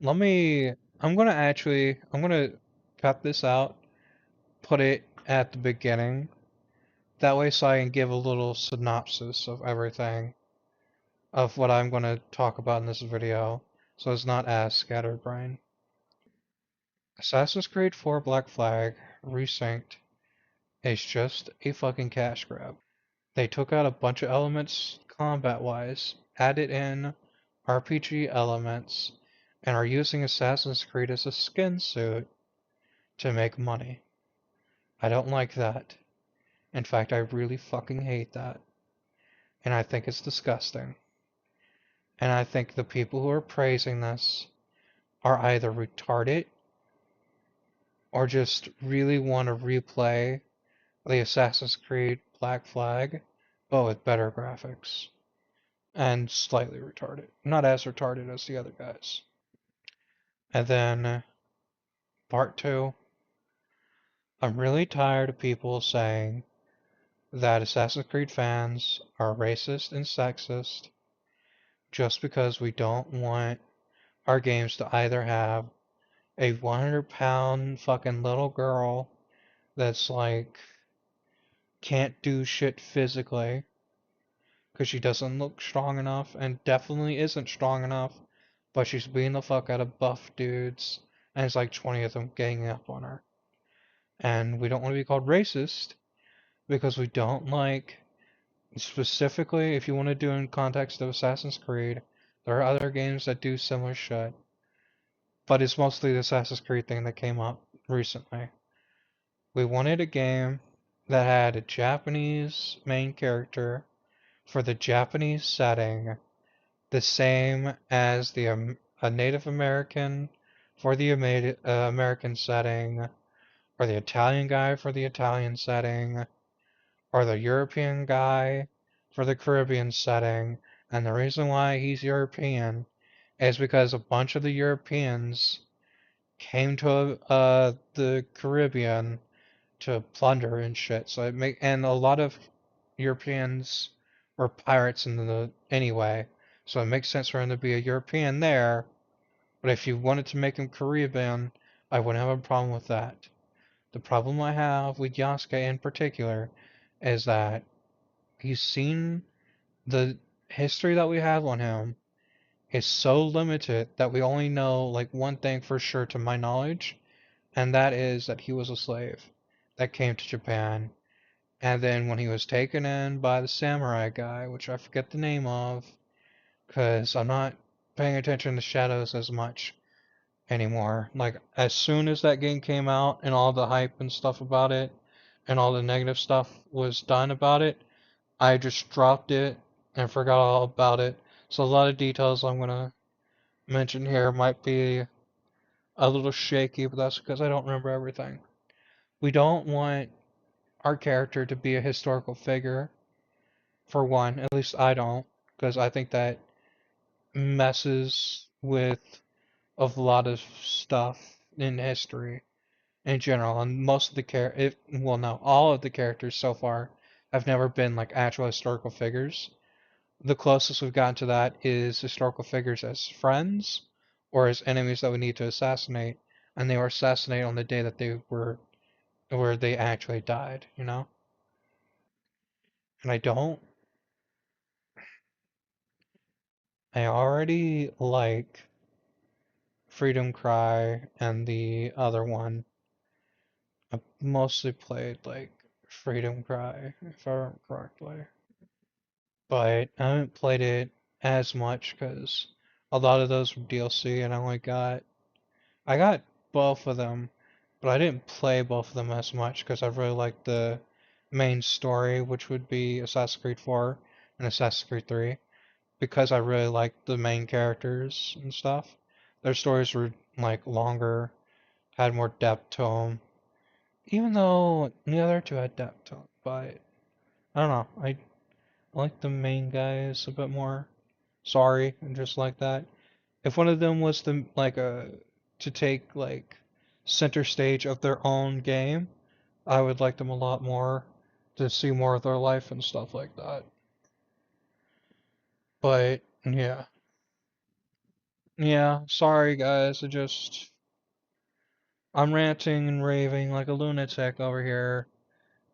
I'm gonna cut this out, put it at the beginning. That way so I can give a little synopsis of everything, of what I'm gonna talk about in this video, so it's not as scatterbrained. Assassin's Creed 4 Black Flag Resynced is just a fucking cash grab. They took out a bunch of elements combat-wise, added in RPG elements, and are using Assassin's Creed as a skin suit to make money. I don't like that. In fact, I really fucking hate that. And I think it's disgusting. And I think the people who are praising this are either retarded or just really want to replay the Assassin's Creed Black Flag, but with better graphics. And slightly retarded. Not as retarded as the other guys. And then, part two. I'm really tired of people saying that Assassin's Creed fans are racist and sexist just because we don't want our games to either have a 100-pound fucking little girl that's like can't do shit physically because she doesn't look strong enough and definitely isn't strong enough, but she's beating the fuck out of buff dudes and it's like 20 of them ganging up on her. And we don't want to be called racist because we don't like, specifically if you want to do in context of Assassin's Creed, there are other games that do similar shit, but it's mostly the Assassin's Creed thing that came up recently. We wanted a game that had a Japanese main character for the Japanese setting, the same as a Native American for the American setting, or the Italian guy for the Italian setting, or the European guy for the Caribbean setting. And the reason why he's European is because a bunch of the Europeans came to the Caribbean to plunder and shit. And a lot of Europeans were pirates in the anyway, so it makes sense for him to be a European there. But if you wanted to make him Caribbean, I wouldn't have a problem with that. The problem I have with Yasuke in particular is that he's seen the history that we have on him is so limited that we only know like one thing for sure to my knowledge, and that is that he was a slave that came to Japan. And then when he was taken in by the samurai guy, which I forget the name of, because I'm not paying attention to Shadows as much anymore. Like, as soon as that game came out and all the hype and stuff about it, and all the negative stuff was done about it, I just dropped it and forgot all about it. So a lot of details I'm gonna mention here might be a little shaky, but that's because I don't remember everything. We don't want our character to be a historical figure, for one. At least I don't, because I think that messes with a lot of stuff in history in general. And most of the well, no, all of the characters so far have never been like actual historical figures. The closest we've gotten to that is historical figures as friends or as enemies that we need to assassinate, and they were assassinated on the day that they were where they actually died, you know? And I already like Freedom Cry and the other one. I mostly played like Freedom Cry, if I remember correctly. But I haven't played it as much because a lot of those were DLC and I got both of them, but I didn't play both of them as much because I really liked the main story, which would be Assassin's Creed 4 and Assassin's Creed 3, because I really liked the main characters and stuff. Their stories were like longer, had more depth to them, even though the other two had depth to them. But I don't know, I like the main guys a bit more. Sorry, and just like that. If one of them was to take like center stage of their own game, I would like them a lot more to see more of their life and stuff like that. But yeah, Yeah, sorry guys, I'm ranting and raving like a lunatic over here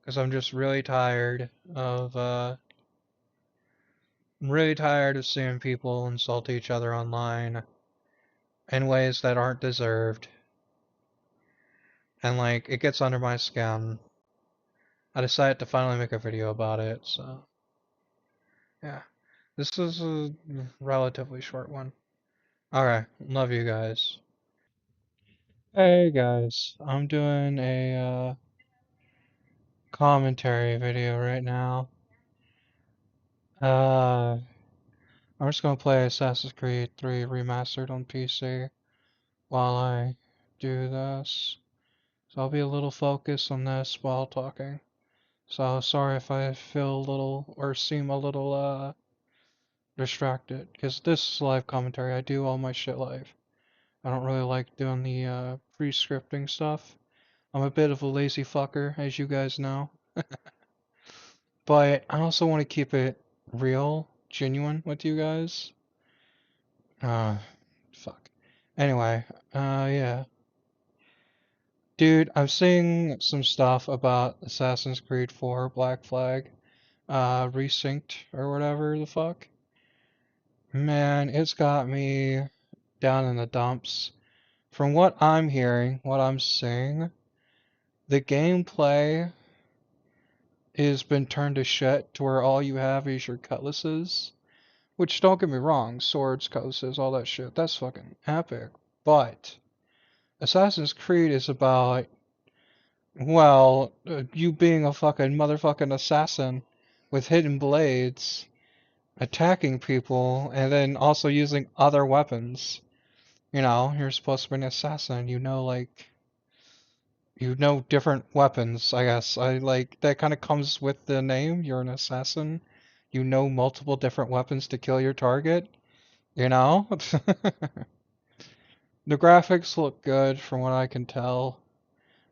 because I'm just really tired of seeing people insult each other online in ways that aren't deserved. And like, it gets under my skin. I decided to finally make a video about it, so yeah. This is a relatively short one. Alright, love you guys. Hey guys, I'm doing a commentary video right now. Uh, I'm just gonna play Assassin's Creed 3 Remastered on PC while I do this. So I'll be a little focused on this while talking. So sorry if I feel a little or seem a little distracted, because this is live commentary. I do all my shit live. I don't really like doing the pre-scripting stuff. I'm a bit of a lazy fucker, as you guys know. But I also want to keep it real, genuine with you guys. Uh, fuck. Anyway, yeah. Dude, I'm seeing some stuff about Assassin's Creed 4 Black Flag, Resynced, or whatever the fuck. Man, it's got me down in the dumps. From what I'm hearing, what I'm seeing, the gameplay has been turned to shit to where all you have is your cutlasses. Which, don't get me wrong, swords, cutlasses, all that shit, that's fucking epic. But Assassin's Creed is about, well, you being a fucking motherfucking assassin with hidden blades, attacking people, and then also using other weapons. You know, you're supposed to be an assassin, like, different weapons, I guess. I like, that kind of comes with the name, you're an assassin. You know multiple different weapons to kill your target, you know? The graphics look good from what I can tell.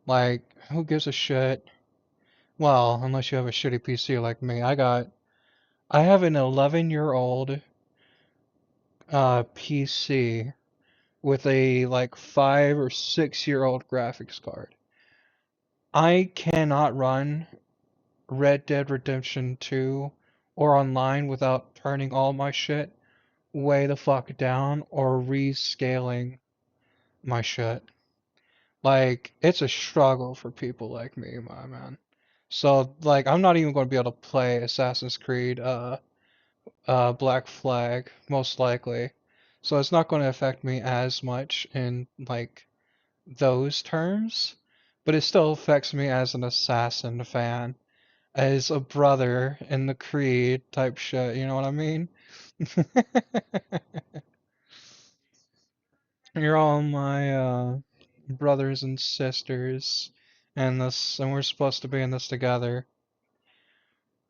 Like, who gives a shit? Well, unless you have a shitty PC like me. I have an 11-year-old PC with a like 5 or 6-year-old graphics card. I cannot run Red Dead Redemption 2 or online without turning all my shit way the fuck down or rescaling my shit. Like, it's a struggle for people like me, my man. So, like, I'm not even going to be able to play Assassin's Creed, Black Flag, most likely. So it's not going to affect me as much in, like, those terms. But it still affects me as an Assassin fan, as a brother in the Creed type shit, you know what I mean? You're all my, brothers and sisters, and we're supposed to be in this together.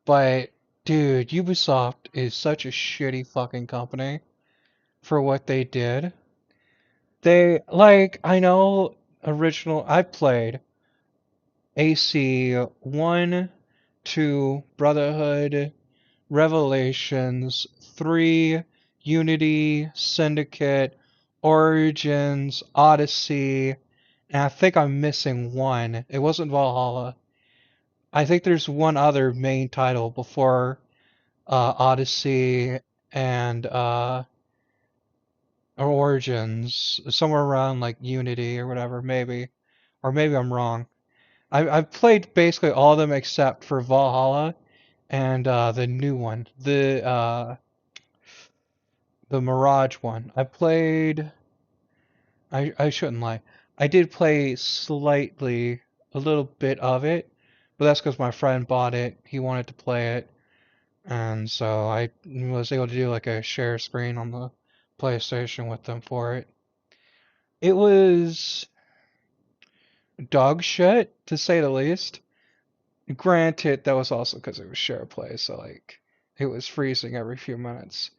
But, dude, Ubisoft is such a shitty fucking company for what they did. I know I played AC 1, 2, Brotherhood, Revelations, 3, Unity, Syndicate, Origins, Odyssey, and I think I'm missing one. It wasn't Valhalla. I think there's one other main title before Odyssey and Origins, somewhere around like Unity or whatever, maybe. Or maybe I'm wrong. I've played basically all of them except for Valhalla and the new one, the Mirage one. I shouldn't lie. I did play slightly, a little bit of it, but that's because my friend bought it. He wanted to play it, and so I was able to do like a share screen on the PlayStation with them for it. It was dog shit, to say the least. Granted, that was also because it was share play, so like it was freezing every few minutes.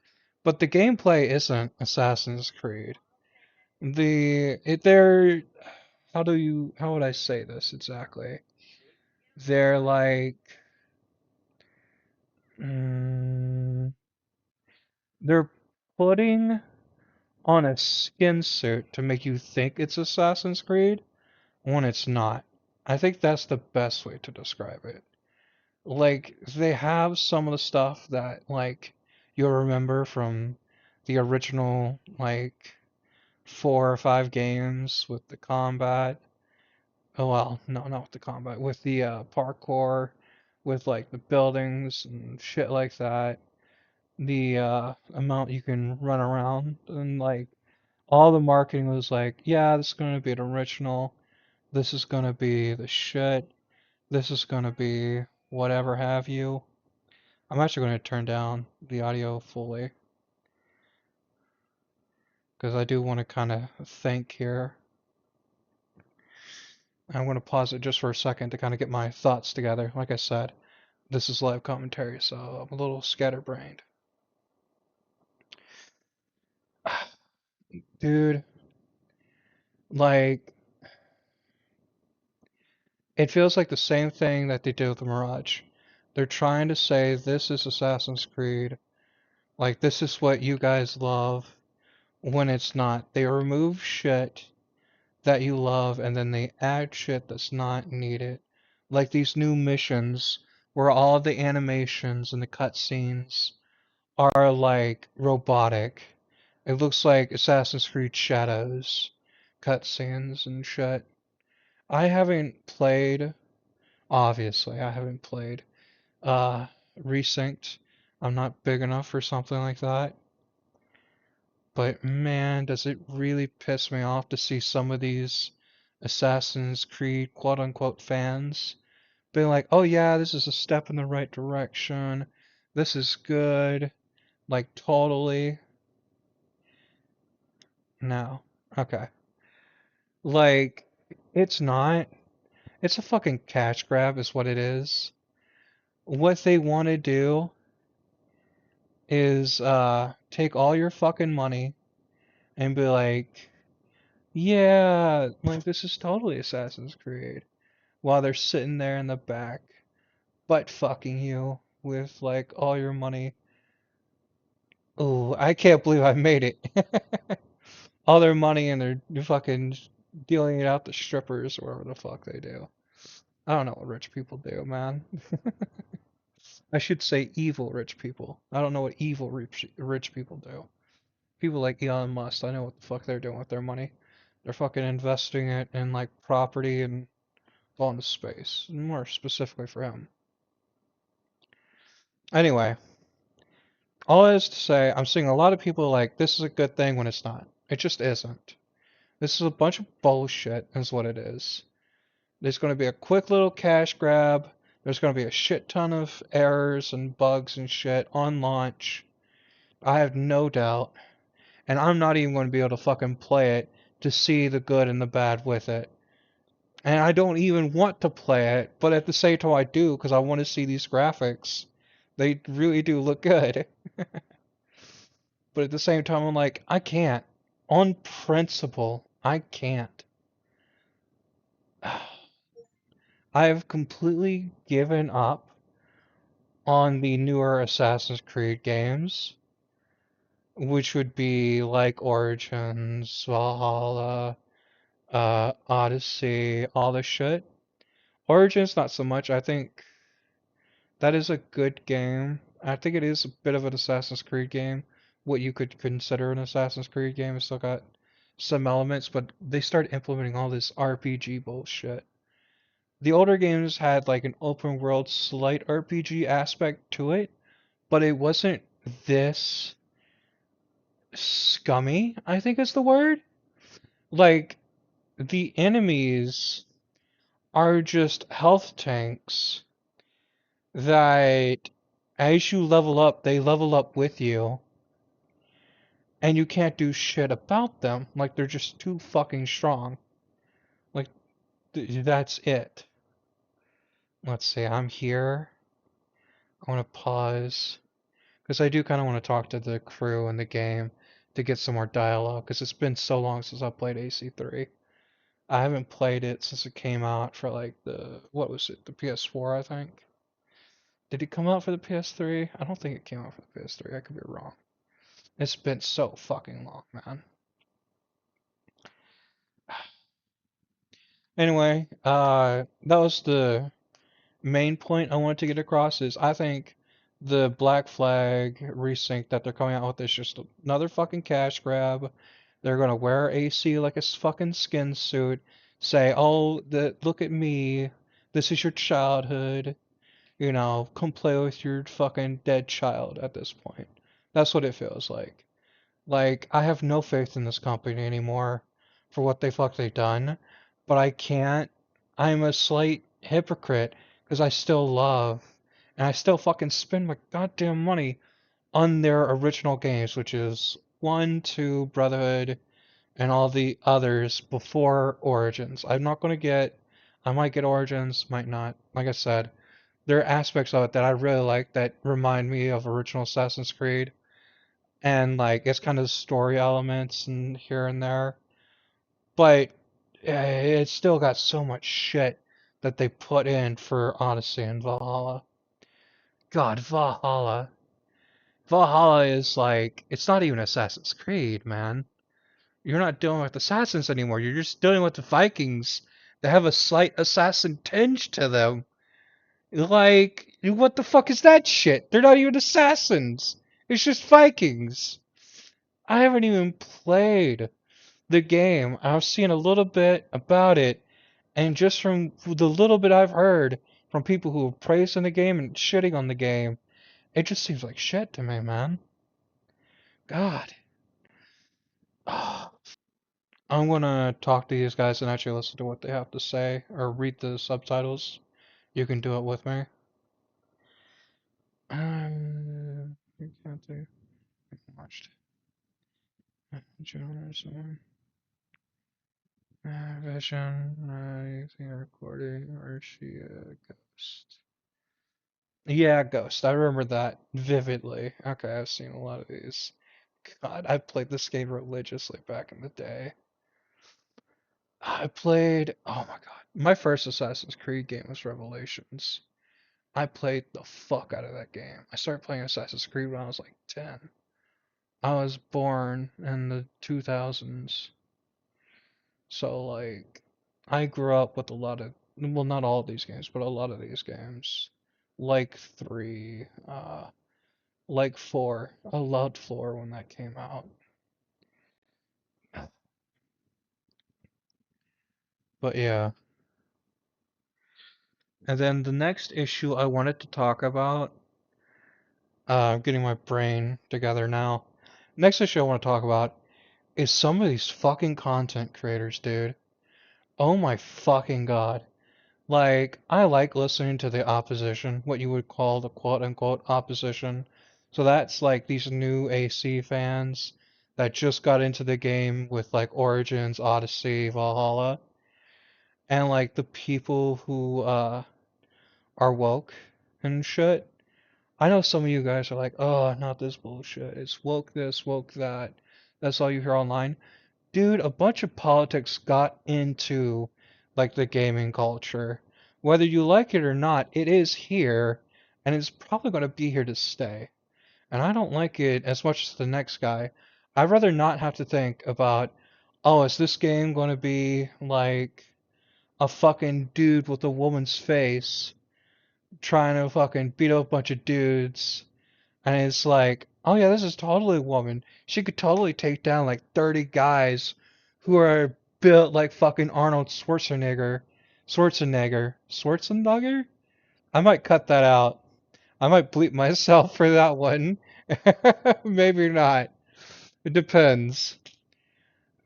But the gameplay isn't Assassin's Creed. They're how would I say this exactly? They're like mm, they're putting on a skin suit to make you think it's Assassin's Creed when it's not. I think that's the best way to describe it. Like, they have some of the stuff that, like, you'll remember from the original, like, 4 or 5 games with the combat. Oh, well, no, not with the combat, with the parkour, with, like, the buildings and shit like that. The amount you can run around, and, like, all the marketing was like, yeah, this is going to be an original. This is going to be the shit. This is going to be whatever have you. I'm actually going to turn down the audio fully because I do want to kind of think here. I'm going to pause it just for a second to kind of get my thoughts together. Like I said, this is live commentary, so I'm a little scatterbrained. Dude, like, it feels like the same thing that they did with the Mirage. They're trying to say this is Assassin's Creed. Like, this is what you guys love when it's not. They remove shit that you love and then they add shit that's not needed. Like these new missions where all the animations and the cutscenes are like robotic. It looks like Assassin's Creed Shadows cutscenes and shit. I haven't played, obviously, I haven't played uh Resynced. I'm not big enough for something like that. But man, does it really piss me off to see some of these Assassin's Creed quote unquote fans being like, oh yeah, this is a step in the right direction. This is good. Like, totally. No. Okay. Like, it's not. It's a fucking cash grab, is what it is. What they want to do is take all your fucking money and be like, yeah, like, this is totally Assassin's Creed. While they're sitting there in the back, butt fucking you with like all your money. Oh, I can't believe I made it. All their money and they're fucking dealing it out to strippers or whatever the fuck they do. I don't know what rich people do, man. I should say evil rich people. I don't know what evil rich people do. People like Elon Musk, I know what the fuck they're doing with their money. They're fucking investing it in like property and going to space. More specifically for him. Anyway, all that is to say, I'm seeing a lot of people like, this is a good thing when it's not. It just isn't. This is a bunch of bullshit, is what it is. There's going to be a quick little cash grab. There's going to be a shit ton of errors and bugs and shit on launch. I have no doubt. And I'm not even going to be able to fucking play it to see the good and the bad with it. And I don't even want to play it, but at the same time I do because I want to see these graphics. They really do look good. But at the same time, I'm like, I can't. On principle, I can't. I've completely given up on the newer Assassin's Creed games, which would be like Origins, Valhalla, Odyssey, all this shit. Origins, not so much. I think that is a good game. I think it is a bit of an Assassin's Creed game. What you could consider an Assassin's Creed game. It's still got some elements, but they started implementing all this RPG bullshit. The older games had like an open world slight RPG aspect to it, but it wasn't this scummy, I think is the word. Like, the enemies are just health tanks that as you level up, they level up with you, and you can't do shit about them. Like, they're just too fucking strong. Like, that's it. Let's see, I'm here. I want to pause. Because I do kind of want to talk to the crew in the game to get some more dialogue. Because it's been so long since I played AC3. I haven't played it since it came out for like what was it, the PS4, I think. Did it come out for the PS3? I don't think it came out for the PS3. I could be wrong. It's been so fucking long, man. Anyway, that was the main point I wanted to get across is I think the Black Flag resync that they're coming out with is just another fucking cash grab. They're gonna wear AC like a fucking skin suit, say, "Oh, look at me. This is your childhood. You know, come play with your fucking dead child." At this point, that's what it feels like. Like, I have no faith in this company anymore for what they've done, but I can't. I'm a slight hypocrite because I still love and I still fucking spend my goddamn money on their original games, which is 1, 2, Brotherhood, and all the others before Origins. I'm not gonna get, I might get Origins, might not. Like I said, there are aspects of it that I really like that remind me of original Assassin's Creed and like it's kind of story elements and here and there, but it's still got so much shit that they put in for Odyssey and Valhalla. God, Valhalla. Valhalla is like it's not even Assassin's Creed, man. You're not dealing with assassins anymore. You're just dealing with the Vikings that have a slight assassin tinge to them. Like, what the fuck is that shit? They're not even assassins. It's just Vikings. I haven't even played the game. I've seen a little bit about it, and just from the little bit I've heard from people who are praising the game and shitting on the game, it just seems like shit to me, man. God. I'm gonna talk to these guys and actually listen to what they have to say, or read the subtitles. You can do it with me. You can't do watched. Journalism. Vision. Using a recording. Or is she a ghost? Yeah, Ghost. I remember that vividly. Okay, I've seen a lot of these. God, I played this game religiously back in the day. I played, oh my God. My first Assassin's Creed game was Revelations. I played the fuck out of that game. I started playing Assassin's Creed when I was like 10. I was born in the 2000s. So, like, I grew up with a lot of, well, not all of these games, but a lot of these games. Like 3, like 4. I loved 4 when that came out. But yeah. And then the next issue I wanted to talk about, I'm getting my brain together now. Next issue I want to talk about is some of these fucking content creators, dude. Oh my fucking God. Like, I like listening to the opposition, what you would call the quote unquote opposition. So that's like these new AC fans that just got into the game with like Origins, Odyssey, Valhalla, and like the people who are woke and shit. I know some of you guys are like, oh, not this bullshit. It's woke this, woke that. That's all you hear online. Dude, a bunch of politics got into like the gaming culture. Whether you like it or not, it is here, and it's probably going to be here to stay. And I don't like it as much as the next guy. I'd rather not have to think about, oh, is this game going to be like a fucking dude with a woman's face trying to fucking beat up a bunch of dudes, and it's like, oh yeah, this is totally a woman. She could totally take down like 30 guys who are built like fucking Arnold Schwarzenegger. Schwarzenegger? I might cut that out. I might bleep myself for that one. Maybe not. It depends.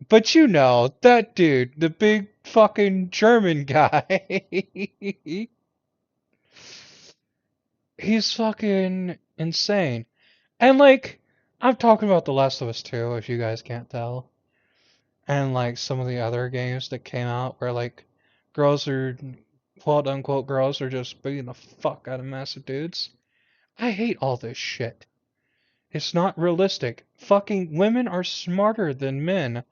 But you know, that dude, the big fucking German guy. He's fucking insane. And like, I'm talking about The Last of Us 2, if you guys can't tell. And like some of the other games that came out where like girls are, quote unquote, girls are just beating the fuck out of massive dudes. I hate all this shit. It's not realistic. Fucking women are smarter than men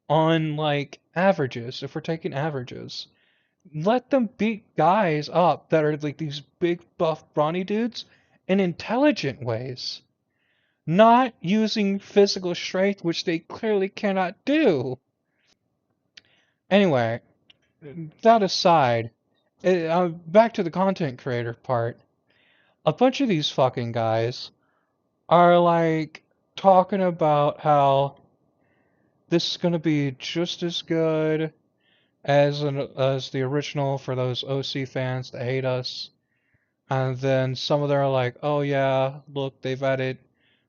on like averages, if we're taking averages. Let them beat guys up that are like these big buff brawny dudes in intelligent ways, not using physical strength, which they clearly cannot do. Anyway, that aside, back to the content creator part. A bunch of these fucking guys are like talking about how this is gonna be just as good as the original for those OC fans that hate us. And then some of them are like, oh yeah, look, they've added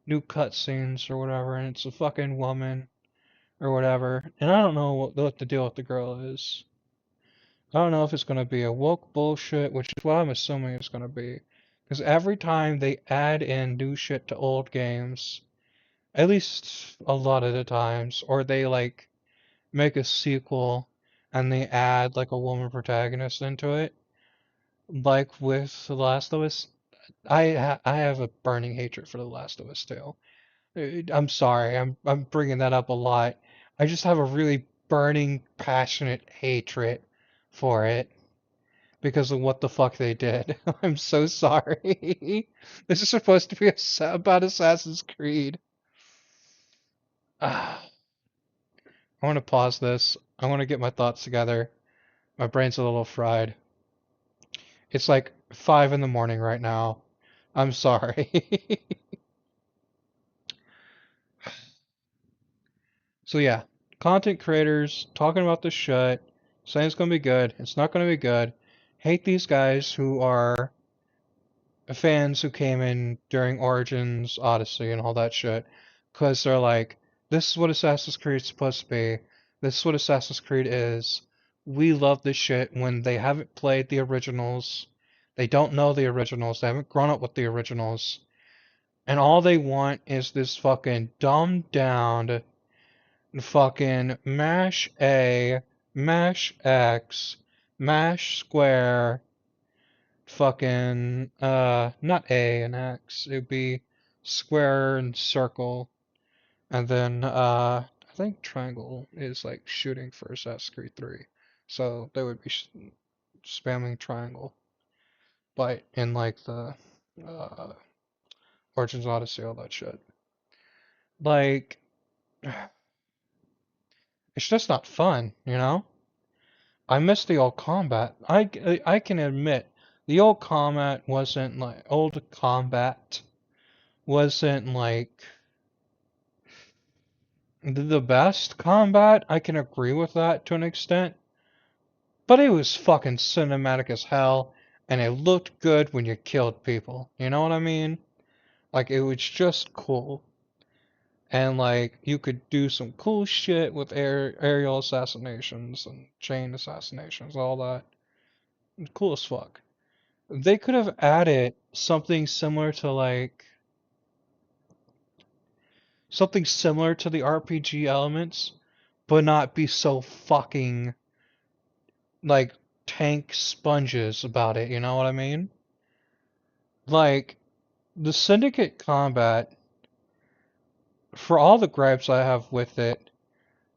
new cutscenes or whatever, and it's a fucking woman or whatever. And I don't know what the deal with the girl is. I don't know if it's gonna be a woke bullshit, which is what I'm assuming it's gonna be. Because every time they add in new shit to old games, at least a lot of the times, or they like make a sequel and they add like a woman protagonist into it, like with The Last of Us, I have a burning hatred for The Last of Us too. I'm sorry, I'm bringing that up a lot. I just have a really burning, passionate hatred for it because of what the fuck they did. I'm so sorry. This is supposed to be about Assassin's Creed. I want to pause this. I want to get my thoughts together. My brain's a little fried. It's like 5 in the morning right now. I'm sorry. So yeah, content creators talking about this shit, saying it's gonna be good, it's not gonna be good. Hate these guys who are fans who came in during Origins, Odyssey, and all that shit, because they're like, this is what Assassin's Creed is supposed to be. This is what Assassin's Creed is. We love this shit when they haven't played the originals. They don't know the originals. They haven't grown up with the originals. And all they want is this fucking dumbed down fucking mash A, mash X, mash square, fucking, not A and X. It'd be square and circle. And then, I think triangle is like shooting for Assassin's Creed 3. So they would be spamming triangle. But in like the, uh, Origins Odyssey, all that shit. Like, it's just not fun, you know? I miss the old combat. I can admit the old combat wasn't like the best combat. I can agree with that to an extent, but it was fucking cinematic as hell, and it looked good when you killed people. You know what I mean? Like it was just cool, and like you could do some cool shit with aerial assassinations and chain assassinations, all that. Cool as fuck. They could have added something similar to the RPG elements, but not be so fucking like tank sponges about it, you know what I mean? Like the Syndicate combat, for all the gripes I have with it,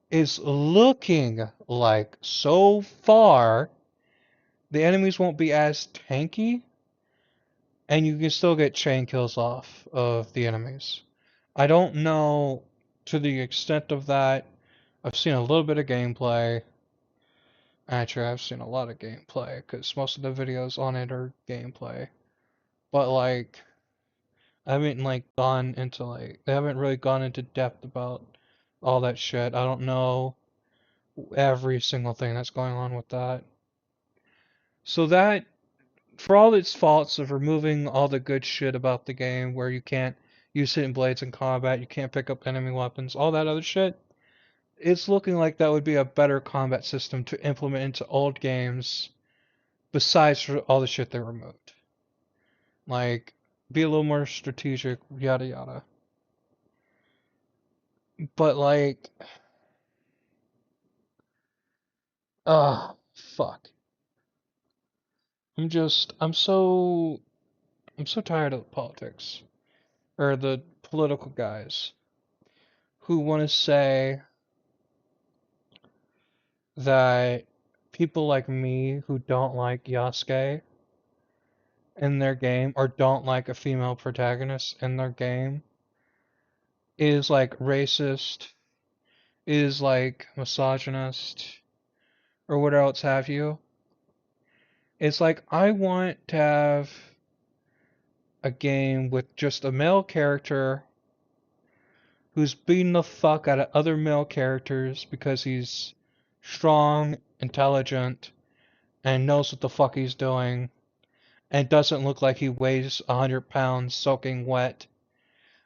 is looking like so far the enemies won't be as tanky and you can still get chain kills off of the enemies. I don't know to the extent of that. I've seen a little bit of gameplay. Actually, I've seen a lot of gameplay because most of the videos on it are gameplay. But like, I haven't like gone into like they haven't really gone into depth about all that shit. I don't know every single thing that's going on with that. So that, for all its faults of removing all the good shit about the game, where you can't use hidden blades in combat, you can't pick up enemy weapons, all that other shit, it's looking like that would be a better combat system to implement into old games besides for all the shit they removed. Like, be a little more strategic, yada yada. But like, fuck. I'm so tired of the politics. Or the political guys who want to say that people like me who don't like Yasuke in their game or don't like a female protagonist in their game is like racist, is like misogynist, or what else have you. It's like I want to have a game with just a male character who's beating the fuck out of other male characters because he's strong, intelligent, and knows what the fuck he's doing, and doesn't look like he weighs 100 pounds soaking wet,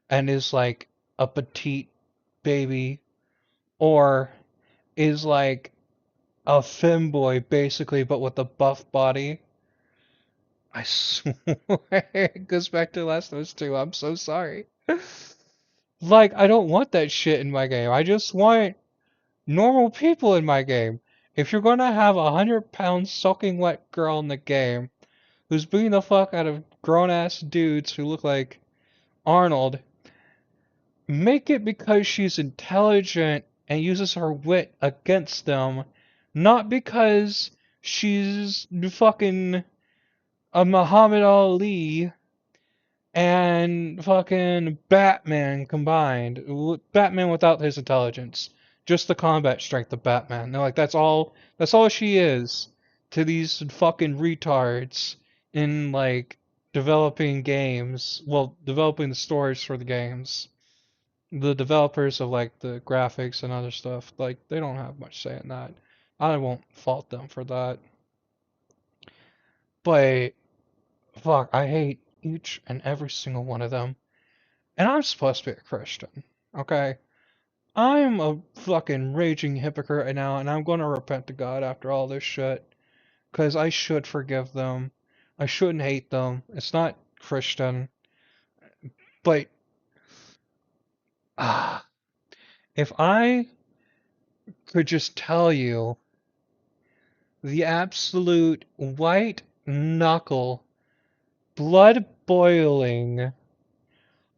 and is like a petite baby, or is like a femboy basically, but with a buff body. I swear it goes back to Last of Us 2. I'm so sorry. Like, I don't want that shit in my game. I just want normal people in my game. If you're gonna have 100 pound soaking wet girl in the game who's beating the fuck out of grown ass dudes who look like Arnold, make it because she's intelligent and uses her wit against them, not because she's fucking a Muhammad Ali and fucking Batman combined. Batman without his intelligence. Just the combat strength of Batman. They're like, that's all she is to these fucking retards in like developing games. Well, developing the stories for the games. The developers of like the graphics and other stuff, like they don't have much say in that. I won't fault them for that. But fuck, I hate each and every single one of them. And I'm supposed to be a Christian, okay? I'm a fucking raging hypocrite right now, and I'm gonna repent to God after all this shit. Because I should forgive them. I shouldn't hate them. It's not Christian. But, ah, if I could just tell you the absolute white knuckle, blood boiling,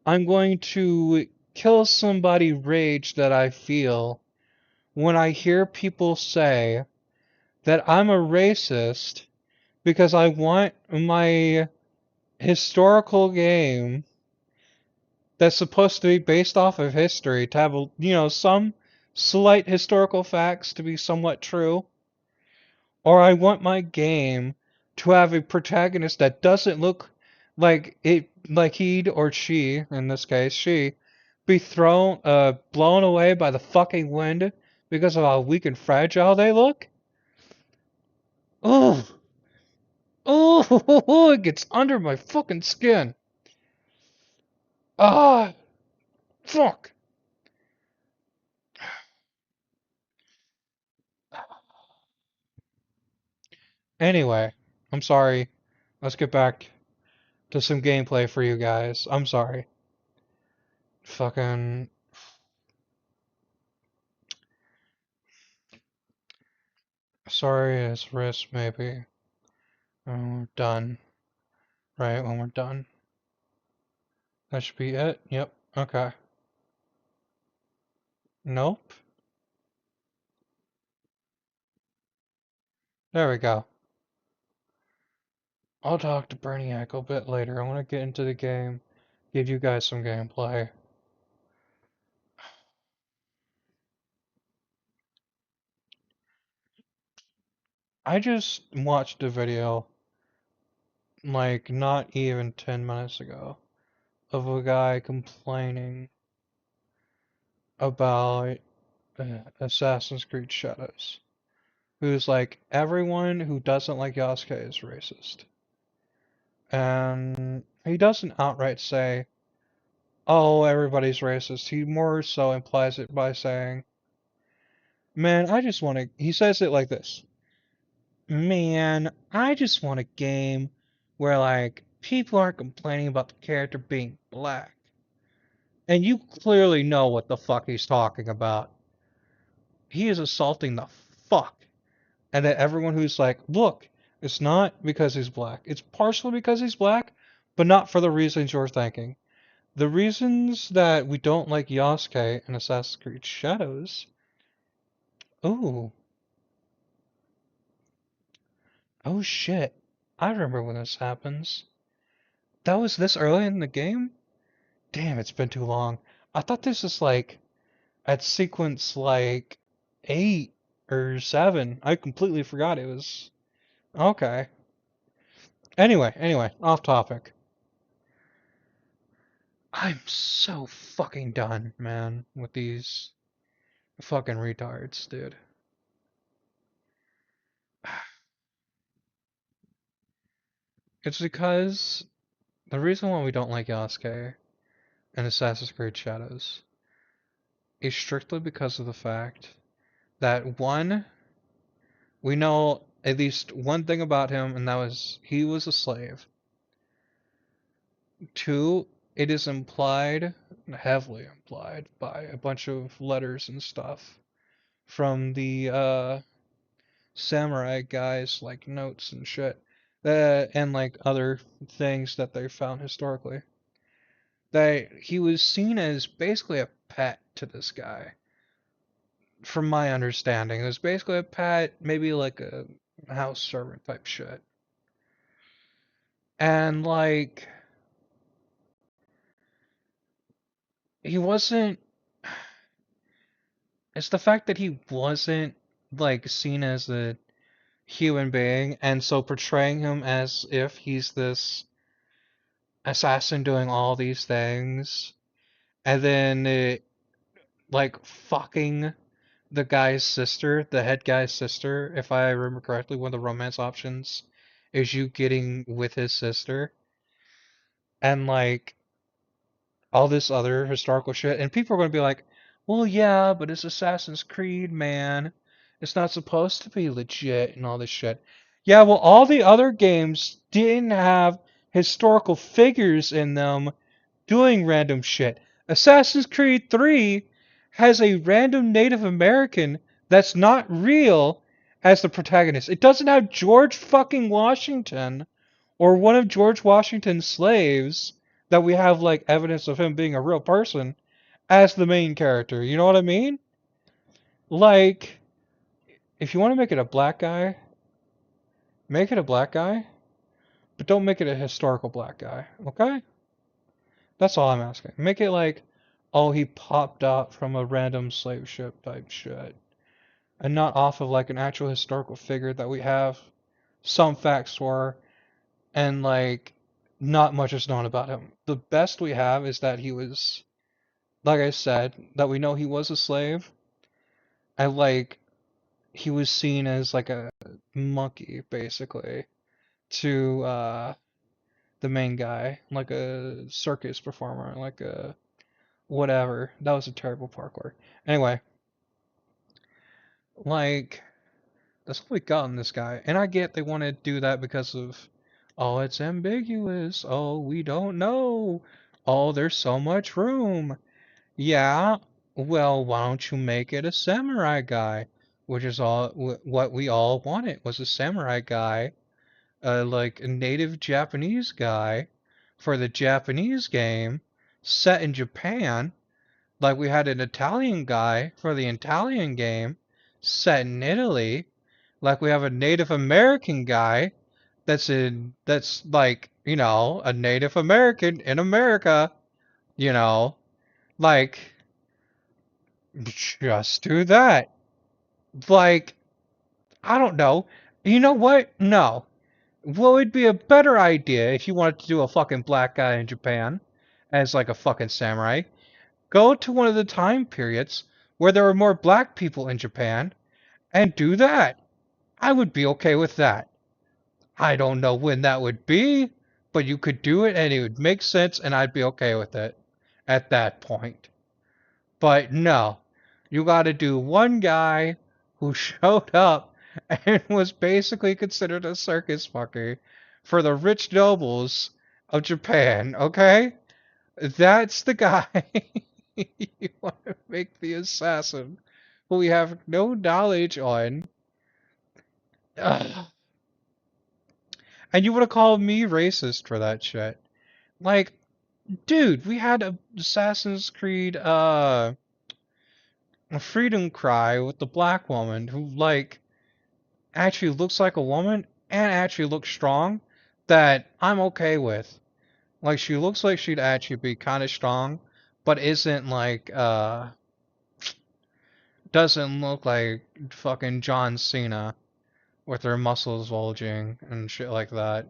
I'm going to kill somebody rage that I feel when I hear people say that I'm a racist because I want my historical game that's supposed to be based off of history to have, some slight historical facts to be somewhat true, or I want my game to have a protagonist that doesn't look like he or she, in this case, she, be blown away by the fucking wind because of how weak and fragile they look. Oh, oh, it gets under my fucking skin. Ah, fuck. Anyway, I'm sorry. Let's get back to some gameplay for you guys. I'm sorry. Fucking. Sorry as risk, maybe. When we're done. Right, when we're done. That should be it. Yep. Okay. Nope. There we go. I'll talk to Brainiac a bit later. I want to get into the game, give you guys some gameplay. I just watched a video, like, not even 10 minutes ago, of a guy complaining about Assassin's Creed Shadows. Who's like, everyone who doesn't like Yasuke is racist. And he doesn't outright say, oh, everybody's racist. He more so implies it by saying, man, I just want to. He says it like this: man, I just want a game where, like, people aren't complaining about the character being black. And you clearly know what the fuck he's talking about. He is assaulting the fuck. And that everyone who's like, look, it's not because he's black. It's partially because he's black, but not for the reasons you're thinking. The reasons that we don't like Yasuke in Assassin's Creed Shadows. Ooh. Oh shit. I remember when this happens. That was this early in the game? Damn, it's been too long. I thought this was like at sequence like 8. Or 7. I completely forgot it was. Okay. Anyway, off topic. I'm so fucking done, man, with these fucking retards, dude. It's because the reason why we don't like Yasuke and Assassin's Creed Shadows is strictly because of the fact that one, we know at least one thing about him, and that was he was a slave. Two, it is implied, heavily implied, by a bunch of letters and stuff from the samurai guys, like notes and shit, and like other things that they found historically. That he was seen as basically a pet to this guy, from my understanding. It was basically a pet, maybe like a house servant type shit. And like, he wasn't. It's the fact that he wasn't like seen as a human being, and so portraying him as if he's this assassin doing all these things, and then like fucking the guy's sister, the head guy's sister, if I remember correctly, one of the romance options is you getting with his sister, and like all this other historical shit, and people are going to be like, well, yeah, but it's Assassin's Creed, man. It's not supposed to be legit and all this shit. Yeah, well, all the other games didn't have historical figures in them doing random shit. Assassin's Creed 3 has a random Native American that's not real as the protagonist. It doesn't have George fucking Washington or one of George Washington's slaves that we have like evidence of him being a real person as the main character. You know what I mean? Like, if you want to make it a black guy, make it a black guy, but don't make it a historical black guy, okay? That's all I'm asking. Make it like, oh, he popped out from a random slave ship type shit. And not off of like an actual historical figure that we have some facts for, and like not much is known about him. The best we have is that he was, like I said, that we know he was a slave, and like he was seen as like a monkey basically to the main guy, like a circus performer, like a whatever. That was a terrible parkour. Anyway, like that's all we got on this guy. And I get they want to do that because of, oh, it's ambiguous. Oh, we don't know. Oh, there's so much room. Yeah, well, why don't you make it a samurai guy? Which is all what we all wanted was a samurai guy, like a native Japanese guy for the Japanese game set in Japan, like we had an Italian guy for the Italian game set in Italy, like we have a Native American guy that's like, a Native American in America, you know, like just do that. Like, I don't know. You know what? No. What would be a better idea if you wanted to do a fucking black guy in Japan as like a fucking samurai? Go to one of the time periods where there were more black people in Japan and do that. I would be okay with that. I don't know when that would be, but you could do it and it would make sense and I'd be okay with it at that point. But no, you got to do one guy who showed up and was basically considered a circus fucker for the rich nobles of Japan, okay? That's the guy you want to make the assassin who we have no knowledge on. Ugh. And you would have called me racist for that shit. Like, dude, we had a Assassin's Creed a freedom cry with the black woman who like actually looks like a woman and actually looks strong that I'm okay with. Like she looks like she'd actually be kind of strong, but isn't like doesn't look like fucking John Cena with her muscles bulging and shit like that.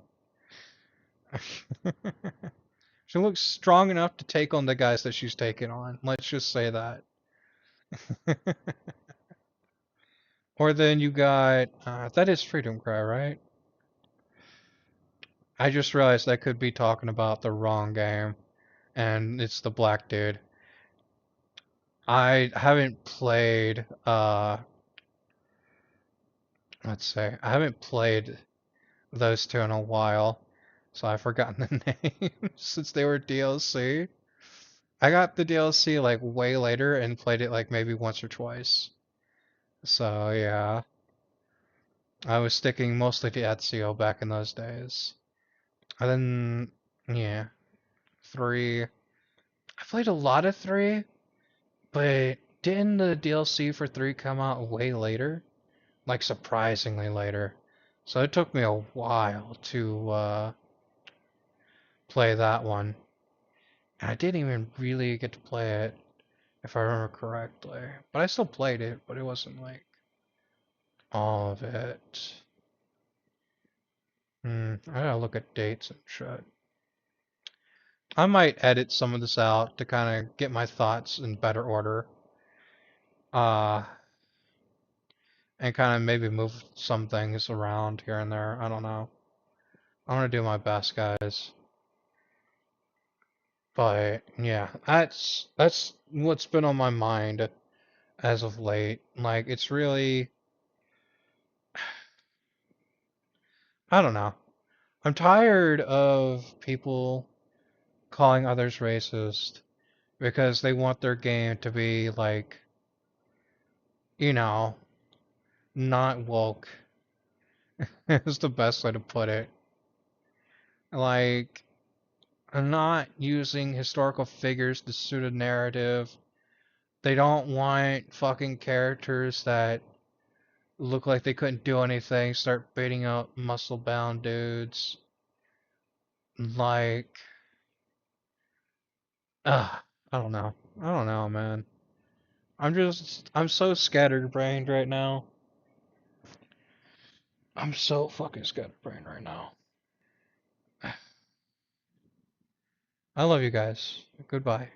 She looks strong enough to take on the guys that she's taking on. Let's just say that. Or then you got that is Freedom Cry, right? I just realized I could be talking about the wrong game, and it's the black dude. I haven't played let's say I haven't played those two in a while, so I've forgotten the names since they were DLC. I got the DLC like way later and played it like maybe once or twice. So yeah, I was sticking mostly to Ezio back in those days. And then yeah, three. I played a lot of three, but didn't the DLC for three come out way later? Like surprisingly later. So it took me a while to play that one. And I didn't even really get to play it, if I remember correctly. But I still played it, but it wasn't like all of it. I gotta look at dates and shit. I might edit some of this out to kind of get my thoughts in better order. Uh, and kind of maybe move some things around here and there. I don't know. I'm gonna do my best, guys. But yeah, that's what's been on my mind as of late. Like it's really, I don't know. I'm tired of people calling others racist because they want their game to be like, you know, not woke is the best way to put it. Like, I'm not using historical figures to suit a narrative. They don't want fucking characters that look like they couldn't do anything, start beating up muscle bound dudes. Like, I don't know. I don't know, man. I'm so scatterbrained right now. I'm so fucking scatterbrained right now. I love you guys. Goodbye.